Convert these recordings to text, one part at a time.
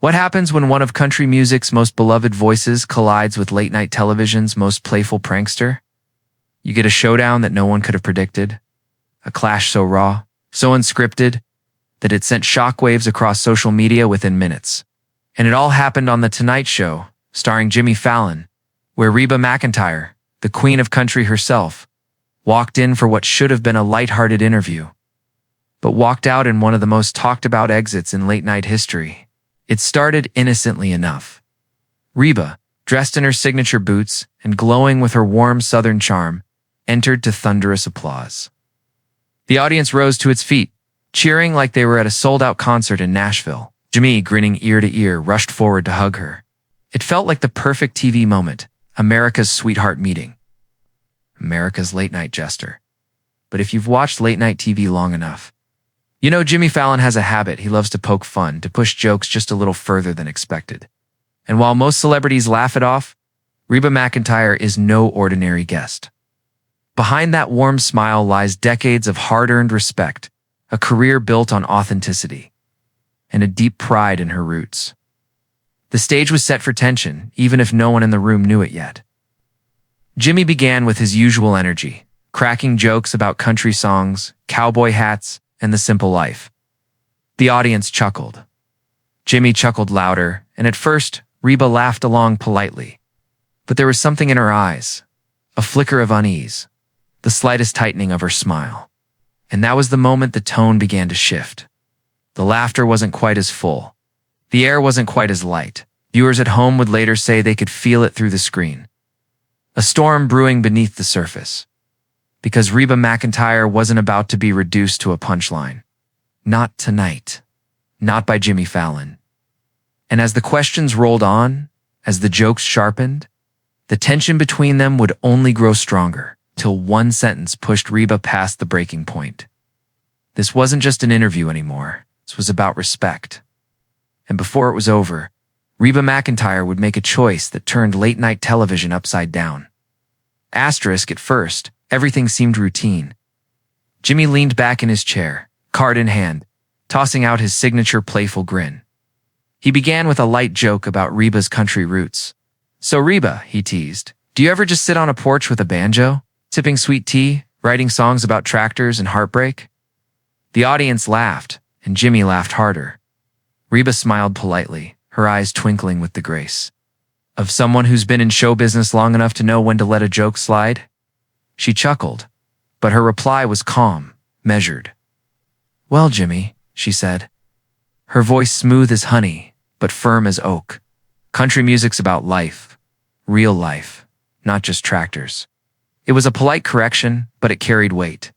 What happens when one of country music's most beloved voices collides with late-night television's most playful prankster? You get a showdown that no one could have predicted, a clash so raw, so unscripted, that it sent shockwaves across social media within minutes. And it all happened on The Tonight Show, starring Jimmy Fallon, where Reba McEntire, the queen of country herself, walked in for what should have been a lighthearted interview, but walked out in one of the most talked-about exits in late-night history. It started innocently enough. Reba, dressed in her signature boots and glowing with her warm southern charm, entered to thunderous applause. The audience rose to its feet, cheering like they were at a sold-out concert in Nashville. Jimmy, grinning ear to ear, rushed forward to hug her. It felt like the perfect TV moment, America's sweetheart meeting. America's late-night jester. But if you've watched late-night TV long enough, you know Jimmy Fallon has a habit. He loves to poke fun, to push jokes just a little further than expected. And while most celebrities laugh it off, Reba McEntire is no ordinary guest. Behind that warm smile lies decades of hard-earned respect, a career built on authenticity, and a deep pride in her roots. The stage was set for tension, even if no one in the room knew it yet. Jimmy began with his usual energy, cracking jokes about country songs, cowboy hats, and the simple life. The audience chuckled. Jimmy chuckled louder, and at first, Reba laughed along politely. But there was something in her eyes, a flicker of unease, the slightest tightening of her smile. And that was the moment the tone began to shift. The laughter wasn't quite as full. The air wasn't quite as light. Viewers at home would later say they could feel it through the screen. A storm brewing beneath the surface. Because Reba McEntire wasn't about to be reduced to a punchline. Not tonight. Not by Jimmy Fallon. And as the questions rolled on, as the jokes sharpened, the tension between them would only grow stronger, till one sentence pushed Reba past the breaking point. This wasn't just an interview anymore. This was about respect. And before it was over, Reba McEntire would make a choice that turned late-night television upside down. Asterisk at first, everything seemed routine. Jimmy leaned back in his chair, card in hand, tossing out his signature playful grin. He began with a light joke about Reba's country roots. "So Reba," he teased, "do you ever just sit on a porch with a banjo, sipping sweet tea, writing songs about tractors and heartbreak?" The audience laughed, and Jimmy laughed harder. Reba smiled politely, her eyes twinkling with the grace of someone who's been in show business long enough to know when to let a joke slide. She chuckled, but her reply was calm, measured. "Well, Jimmy," she said, her voice smooth as honey, but firm as oak. "Country music's about life, real life, not just tractors." It was a polite correction, but it carried weight.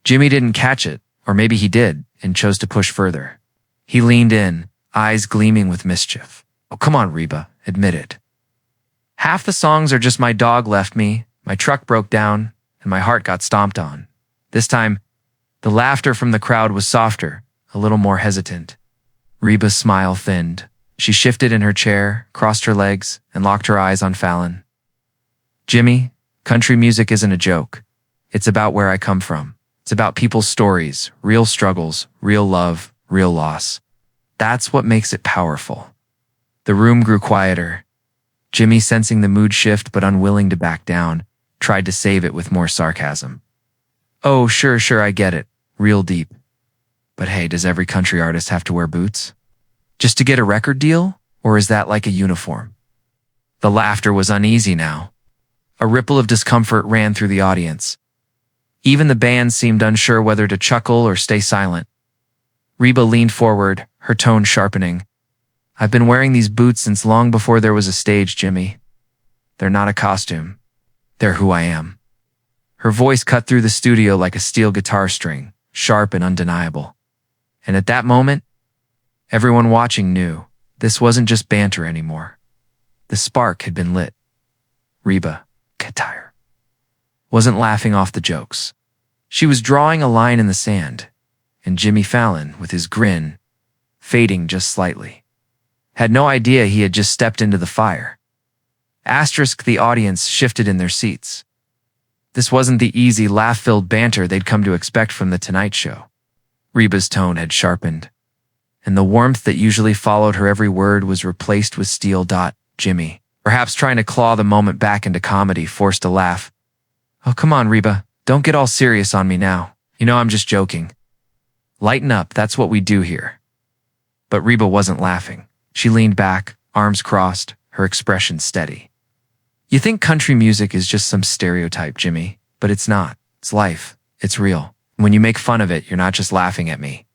Jimmy didn't catch it, or maybe he did, and chose to push further. He leaned in, eyes gleaming with mischief. "Oh, come on, Reba, admit it. Half the songs are just my dog left me, my truck broke down, and my heart got stomped on." This time, the laughter from the crowd was softer, a little more hesitant. Reba's smile thinned. She shifted in her chair, crossed her legs, and locked her eyes on Fallon. "Jimmy, country music isn't a joke. It's about where I come from. It's about people's stories, real struggles, real love, real loss. That's what makes it powerful." The room grew quieter. Jimmy, sensing the mood shift but unwilling to back down, tried to save it with more sarcasm. "Oh, sure, I get it. Real deep. But hey, does every country artist have to wear boots? Just to get a record deal? Or is that like a uniform?" The laughter was uneasy now. A ripple of discomfort ran through the audience. Even the band seemed unsure whether to chuckle or stay silent. Reba leaned forward, her tone sharpening. "I've been wearing these boots since long before there was a stage, Jimmy. They're not a costume. They're who I am." Her voice cut through the studio like a steel guitar string, sharp and undeniable. And at that moment, everyone watching knew this wasn't just banter anymore. The spark had been lit. Reba McEntire wasn't laughing off the jokes. She was drawing a line in the sand, and Jimmy Fallon, with his grin, fading just slightly, had no idea he had just stepped into the fire. Asterisk, the audience shifted in their seats. This wasn't the easy, laugh-filled banter they'd come to expect from The Tonight Show. Reba's tone had sharpened, and the warmth that usually followed her every word was replaced with steel. Jimmy, perhaps trying to claw the moment back into comedy, forced a laugh. Oh, come on, Reba. Don't get all serious on me now. You know I'm just joking. Lighten up, that's what we do here. But Reba wasn't laughing. She leaned back, arms crossed, her expression steady. You think country music is just some stereotype, Jimmy, but it's not. It's life. It's real. When you make fun of it, you're not just laughing at me.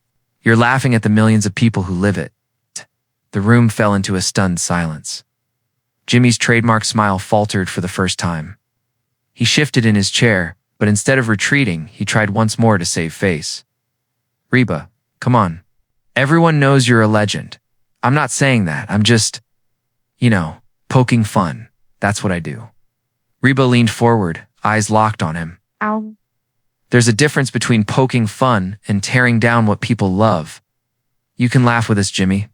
You're laughing at the millions of people who live it. The room fell into a stunned silence. Jimmy's trademark smile faltered for the first time. He shifted in his chair, but instead of retreating, he tried once more to save face. Reba, come on. Everyone knows you're a legend. I'm not saying that. I'm just, poking fun. That's what I do. Reba leaned forward, eyes locked on him. Ow. There's a difference between poking fun and tearing down what people love. You can laugh with us, Jimmy,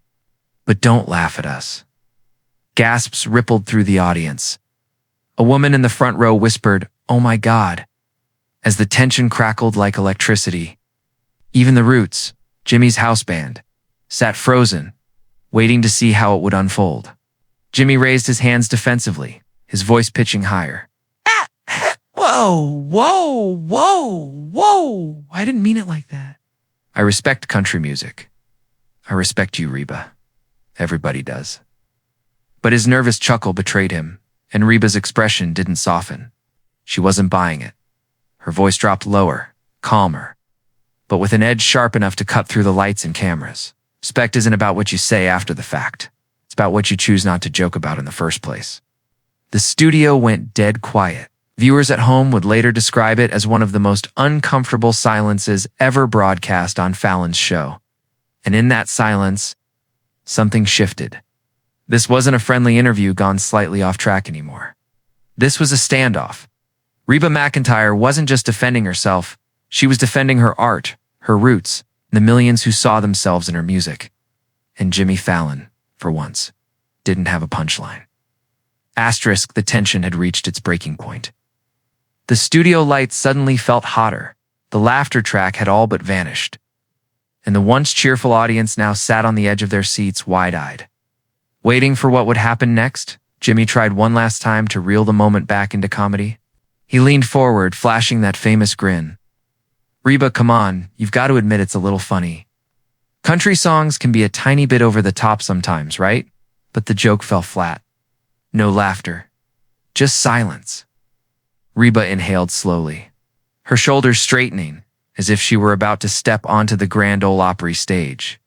but don't laugh at us. Gasps rippled through the audience. A woman in the front row whispered, "Oh my God," as the tension crackled like electricity. Even the Roots, Jimmy's house band, sat frozen, waiting to see how it would unfold. Jimmy raised his hands defensively, his voice pitching higher. Whoa, whoa, whoa, whoa. I didn't mean it like that. I respect country music. I respect you, Reba. Everybody does. But his nervous chuckle betrayed him, and Reba's expression didn't soften. She wasn't buying it. Her voice dropped lower, calmer, but with an edge sharp enough to cut through the lights and cameras. Respect isn't about what you say after the fact. It's about what you choose not to joke about in the first place. The studio went dead quiet. Viewers at home would later describe it as one of the most uncomfortable silences ever broadcast on Fallon's show. And in that silence, something shifted. This wasn't a friendly interview gone slightly off track anymore. This was a standoff. Reba McEntire wasn't just defending herself, she was defending her art, her roots, and the millions who saw themselves in her music. And Jimmy Fallon, for once, didn't have a punchline. Asterisk, the tension had reached its breaking point. The studio lights suddenly felt hotter. The laughter track had all but vanished. And the once cheerful audience now sat on the edge of their seats, wide-eyed. Waiting for what would happen next, Jimmy tried one last time to reel the moment back into comedy. He leaned forward, flashing that famous grin. Reba, come on, you've got to admit it's a little funny. Country songs can be a tiny bit over the top sometimes, right? But the joke fell flat. No laughter. Just silence. Reba inhaled slowly, her shoulders straightening, as if she were about to step onto the Grand Ole Opry stage.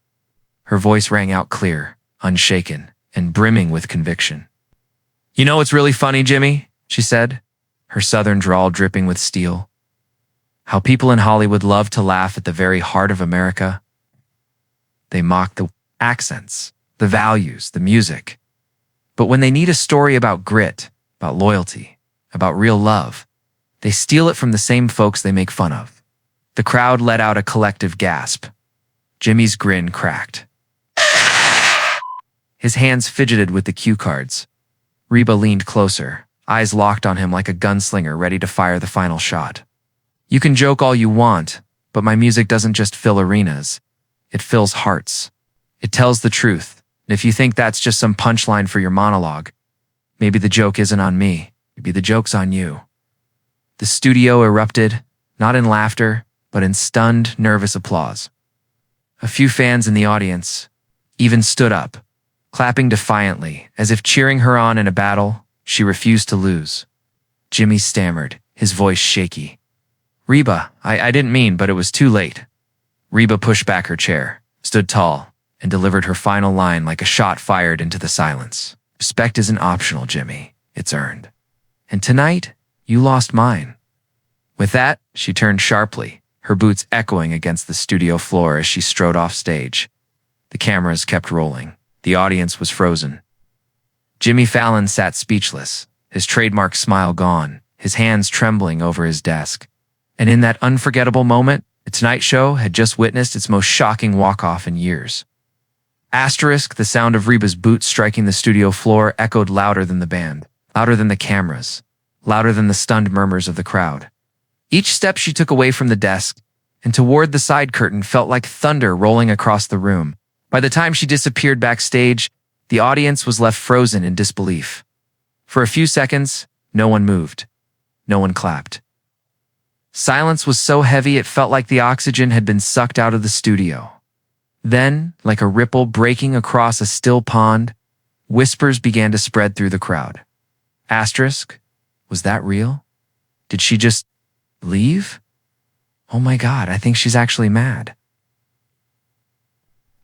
Her voice rang out clear, unshaken, and brimming with conviction. You know what's really funny, Jimmy? She said, her southern drawl dripping with steel. How people in Hollywood love to laugh at the very heart of America. They mock the accents, the values, the music. But when they need a story about grit, about loyalty, about real love, they steal it from the same folks they make fun of. The crowd let out a collective gasp. Jimmy's grin cracked. His hands fidgeted with the cue cards. Reba leaned closer, eyes locked on him like a gunslinger ready to fire the final shot. You can joke all you want, but my music doesn't just fill arenas. It fills hearts. It tells the truth. And if you think that's just some punchline for your monologue, maybe the joke isn't on me. Maybe the joke's on you. The studio erupted, not in laughter, but in stunned, nervous applause. A few fans in the audience even stood up, clapping defiantly, as if cheering her on in a battle she refused to lose. Jimmy stammered, his voice shaky. Reba, I didn't mean, but it was too late. Reba pushed back her chair, stood tall, and delivered her final line like a shot fired into the silence. Respect isn't optional, Jimmy. It's earned. And tonight, you lost mine. With that, she turned sharply, her boots echoing against the studio floor as she strode off stage. The cameras kept rolling. The audience was frozen. Jimmy Fallon sat speechless, his trademark smile gone, his hands trembling over his desk. And in that unforgettable moment, the Tonight Show had just witnessed its most shocking walk-off in years. Asterisk, the sound of Reba's boots striking the studio floor echoed louder than the band, louder than the cameras, louder than the stunned murmurs of the crowd. Each step she took away from the desk and toward the side curtain felt like thunder rolling across the room, By the time she disappeared backstage, the audience was left frozen in disbelief. For a few seconds, no one moved. No one clapped. Silence was so heavy it felt like the oxygen had been sucked out of the studio. Then, like a ripple breaking across a still pond, whispers began to spread through the crowd. Asterisk? Was that real? Did she just leave? Oh my God, I think she's actually mad.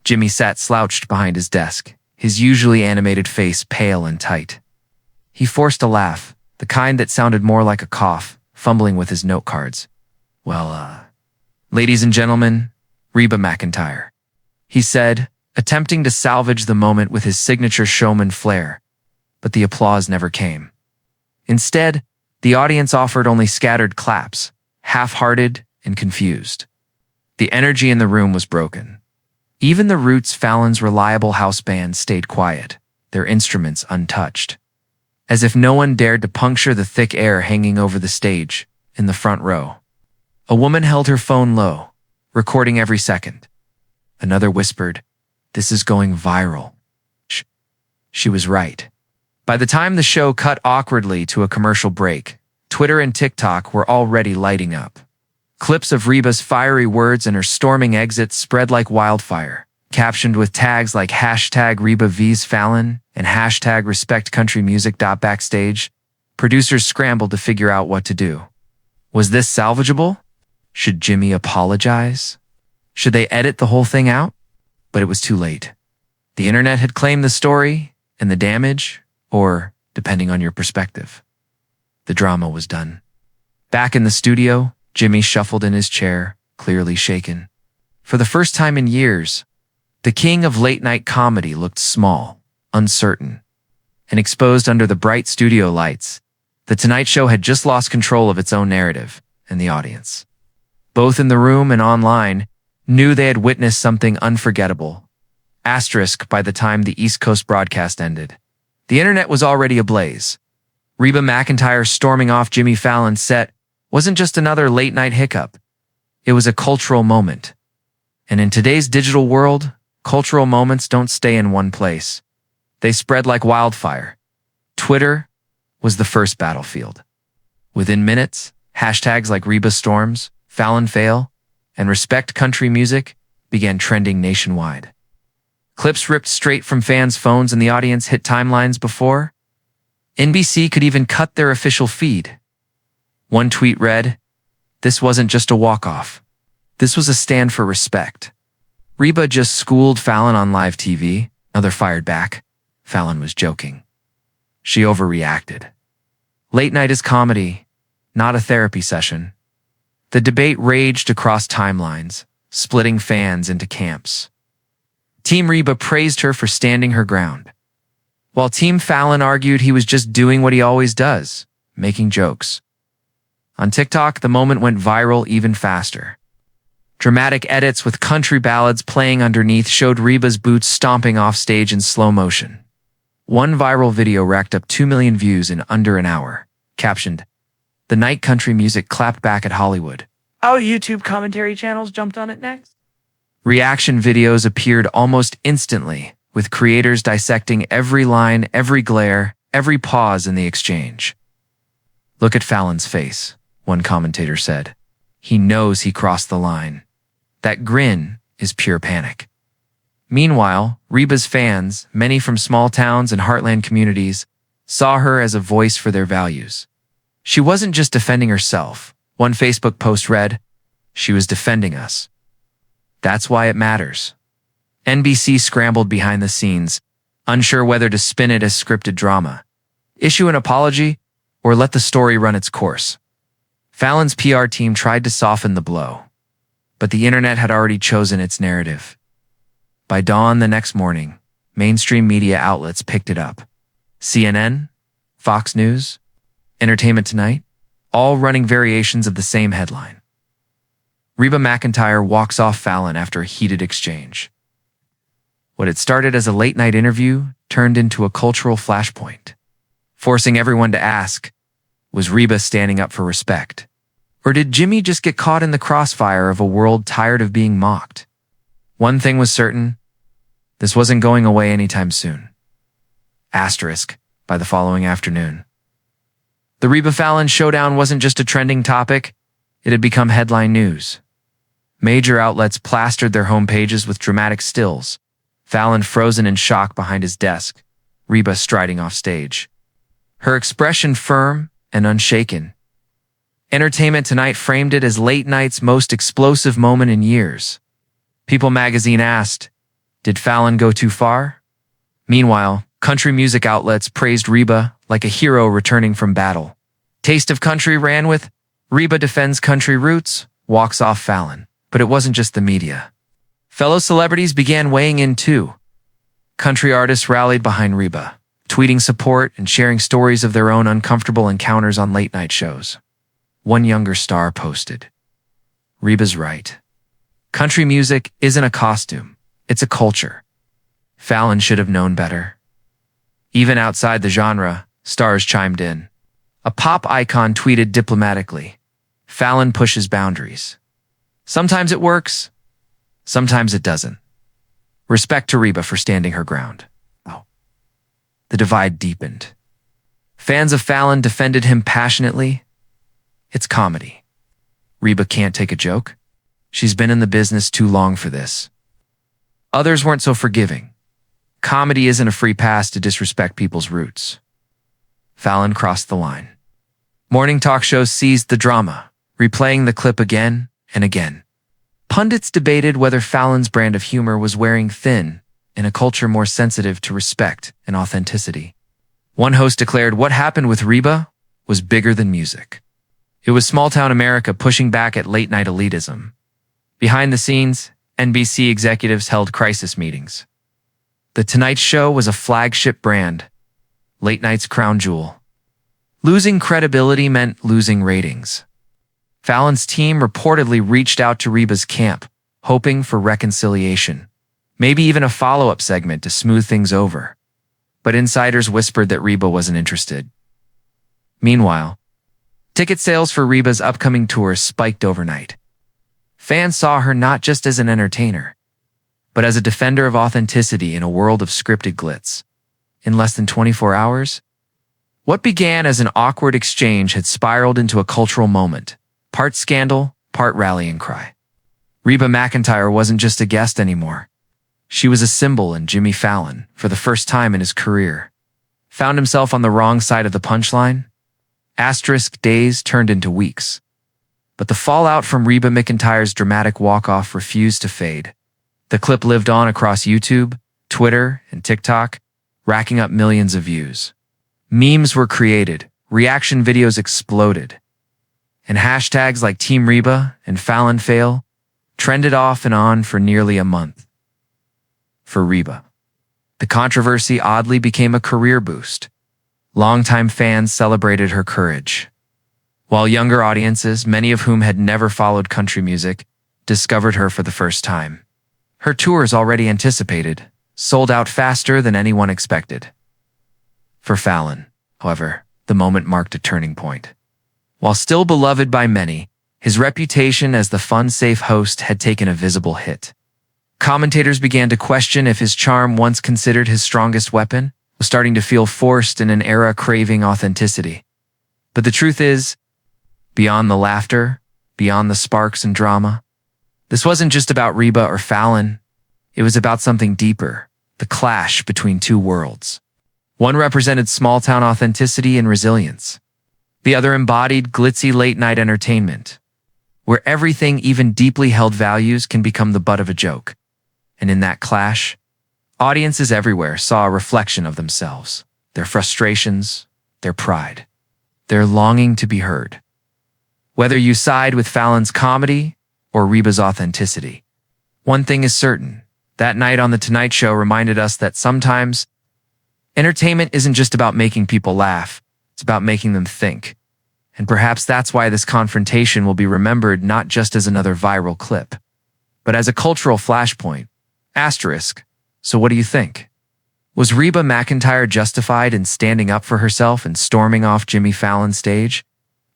Jimmy sat slouched behind his desk, his usually animated face pale and tight. He forced a laugh, the kind that sounded more like a cough, fumbling with his note cards. Ladies and gentlemen, Reba McEntire, he said, attempting to salvage the moment with his signature showman flair, but the applause never came. Instead, the audience offered only scattered claps, half-hearted and confused. The energy in the room was broken. Even the Roots Fallon's reliable house band stayed quiet, their instruments untouched. As if no one dared to puncture the thick air hanging over the stage, in the front row. A woman held her phone low, recording every second. Another whispered, "This is going viral." She was right. By the time the show cut awkwardly to a commercial break, Twitter and TikTok were already lighting up. Clips of Reba's fiery words and her storming exit spread like wildfire, captioned with tags like hashtag Reba vs Fallon and hashtag respectcountrymusic.backstage. Producers scrambled to figure out what to do. Was this salvageable? Should Jimmy apologize? Should they edit the whole thing out? But it was too late. The internet had claimed the story, and the damage, or, depending on your perspective, the drama was done. Back in the studio, Jimmy shuffled in his chair, clearly shaken. For the first time in years, the king of late-night comedy looked small, uncertain, and exposed under the bright studio lights. The Tonight Show had just lost control of its own narrative and the audience. Both in the room and online, knew they had witnessed something unforgettable. Asterisk by the time the East Coast broadcast ended. The internet was already ablaze. Reba McEntire storming off Jimmy Fallon's set wasn't just another late-night hiccup. It was a cultural moment. And in today's digital world, cultural moments don't stay in one place. They spread like wildfire. Twitter was the first battlefield. Within minutes, hashtags like Reba Storms, Fallon Fail, and Respect Country Music began trending nationwide. Clips ripped straight from fans' phones and the audience hit timelines before NBC could even cut their official feed. One tweet read, "This wasn't just a walk-off. This was a stand for respect. Reba just schooled Fallon on live TV." Another fired back. Fallon was joking. She overreacted. Late night is comedy, not a therapy session. The debate raged across timelines, splitting fans into camps. Team Reba praised her for standing her ground, while Team Fallon argued he was just doing what he always does, making jokes. On TikTok, the moment went viral even faster. Dramatic edits with country ballads playing underneath showed Reba's boots stomping off stage in slow motion. One viral video racked up 2 million views in under an hour, captioned, "The night country music clapped back at Hollywood." Our YouTube commentary channels jumped on it next. Reaction videos appeared almost instantly, with creators dissecting every line, every glare, every pause in the exchange. "Look at Fallon's face," one commentator said. "He knows he crossed the line. That grin is pure panic." Meanwhile, Reba's fans, many from small towns and heartland communities, saw her as a voice for their values. She wasn't just defending herself. One Facebook post read, "She was defending us. That's why it matters." NBC scrambled behind the scenes, unsure whether to spin it as scripted drama, issue an apology, or let the story run its course. Fallon's PR team tried to soften the blow, but the internet had already chosen its narrative. By dawn the next morning, mainstream media outlets picked it up. CNN, Fox News, Entertainment Tonight, all running variations of the same headline. Reba McEntire walks off Fallon after a heated exchange. What had started as a late-night interview turned into a cultural flashpoint, forcing everyone to ask, was Reba standing up for respect? Or did Jimmy just get caught in the crossfire of a world tired of being mocked? One thing was certain, This wasn't going away anytime soon. Asterisk, by the following afternoon. The Reba Fallon showdown wasn't just a trending topic, it had become headline news. Major outlets plastered their homepages with dramatic stills, Fallon frozen in shock behind his desk, Reba striding off stage. Her expression firm and unshaken. Entertainment Tonight framed it as late night's most explosive moment in years. People magazine asked, did Fallon go too far? Meanwhile, country music outlets praised Reba like a hero returning from battle. Taste of Country ran with, Reba defends country roots, walks off Fallon. But it wasn't just the media. Fellow celebrities began weighing in too. Country artists rallied behind Reba, tweeting support and sharing stories of their own uncomfortable encounters on late-night shows. One younger star posted, Reba's right. Country music isn't a costume, it's a culture. Fallon should have known better. Even outside the genre, stars chimed in. A pop icon tweeted diplomatically, Fallon pushes boundaries. Sometimes it works, sometimes it doesn't. Respect to Reba for standing her ground. The divide deepened. Fans of Fallon defended him passionately. It's comedy. Reba can't take a joke. She's been in the business too long for this. Others weren't so forgiving. Comedy isn't a free pass to disrespect people's roots. Fallon crossed the line. Morning talk shows seized the drama, replaying the clip again and again. Pundits debated whether Fallon's brand of humor was wearing thin in a culture more sensitive to respect and authenticity. One host declared what happened with Reba was bigger than music. It was small-town America pushing back at late-night elitism. Behind the scenes, NBC executives held crisis meetings. The Tonight Show was a flagship brand, late night's crown jewel. Losing credibility meant losing ratings. Fallon's team reportedly reached out to Reba's camp, hoping for reconciliation, maybe even a follow-up segment to smooth things over. But insiders whispered that Reba wasn't interested. Meanwhile, ticket sales for Reba's upcoming tour spiked overnight. Fans saw her not just as an entertainer, but as a defender of authenticity in a world of scripted glitz. In less than 24 hours, what began as an awkward exchange had spiraled into a cultural moment. Part scandal, part rallying cry. Reba McEntire wasn't just a guest anymore. She was a symbol, and Jimmy Fallon, for the first time in his career, found himself on the wrong side of the punchline. Asterisk days turned into weeks. But the fallout from Reba McEntire's dramatic walk-off refused to fade. The clip lived on across YouTube, Twitter, and TikTok, racking up millions of views. Memes were created, reaction videos exploded, and hashtags like Team Reba and Fallon Fail trended off and on for nearly a month. For Reba, the controversy oddly became a career boost. Longtime fans celebrated her courage, while younger audiences, many of whom had never followed country music, discovered her for the first time. Her tours, already anticipated, sold out faster than anyone expected. For Fallon, however, the moment marked a turning point. While still beloved by many, his reputation as the fun-safe host had taken a visible hit. Commentators began to question if his charm, once considered his strongest weapon, was starting to feel forced in an era craving authenticity. But the truth is, beyond the laughter, beyond the sparks and drama, this wasn't just about Reba or Fallon. It was about something deeper, the clash between two worlds. One represented small-town authenticity and resilience. The other embodied glitzy late-night entertainment, where everything, even deeply held values, can become the butt of a joke. And in that clash, audiences everywhere saw a reflection of themselves, their frustrations, their pride, their longing to be heard. Whether you side with Fallon's comedy or Reba's authenticity, one thing is certain: that night on The Tonight Show reminded us that sometimes entertainment isn't just about making people laugh, it's about making them think. And perhaps that's why this confrontation will be remembered not just as another viral clip, but as a cultural flashpoint. Asterisk. So what do you think? Was Reba McEntire justified in standing up for herself and storming off Jimmy Fallon's stage?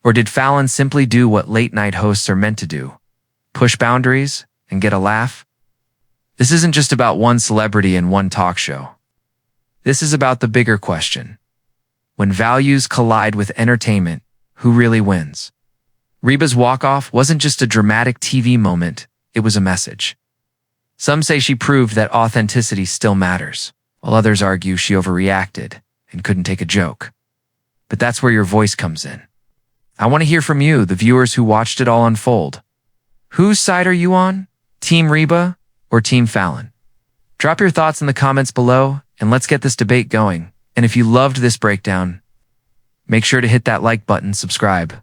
Or did Fallon simply do what late-night hosts are meant to do? Push boundaries and get a laugh? This isn't just about one celebrity and one talk show. This is about the bigger question. When values collide with entertainment, who really wins? Reba's walk-off wasn't just a dramatic TV moment, it was a message. Some say she proved that authenticity still matters, while others argue she overreacted and couldn't take a joke. But that's where your voice comes in. I want to hear from you, the viewers who watched it all unfold. Whose side are you on? Team Reba or Team Fallon? Drop your thoughts in the comments below, and let's get this debate going. And if you loved this breakdown, make sure to hit that like button, subscribe,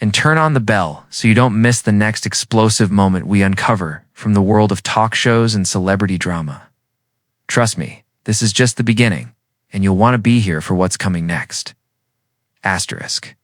and turn on the bell so you don't miss the next explosive moment we uncover from the world of talk shows and celebrity drama. Trust me, this is just the beginning, and you'll want to be here for what's coming next. Asterisk.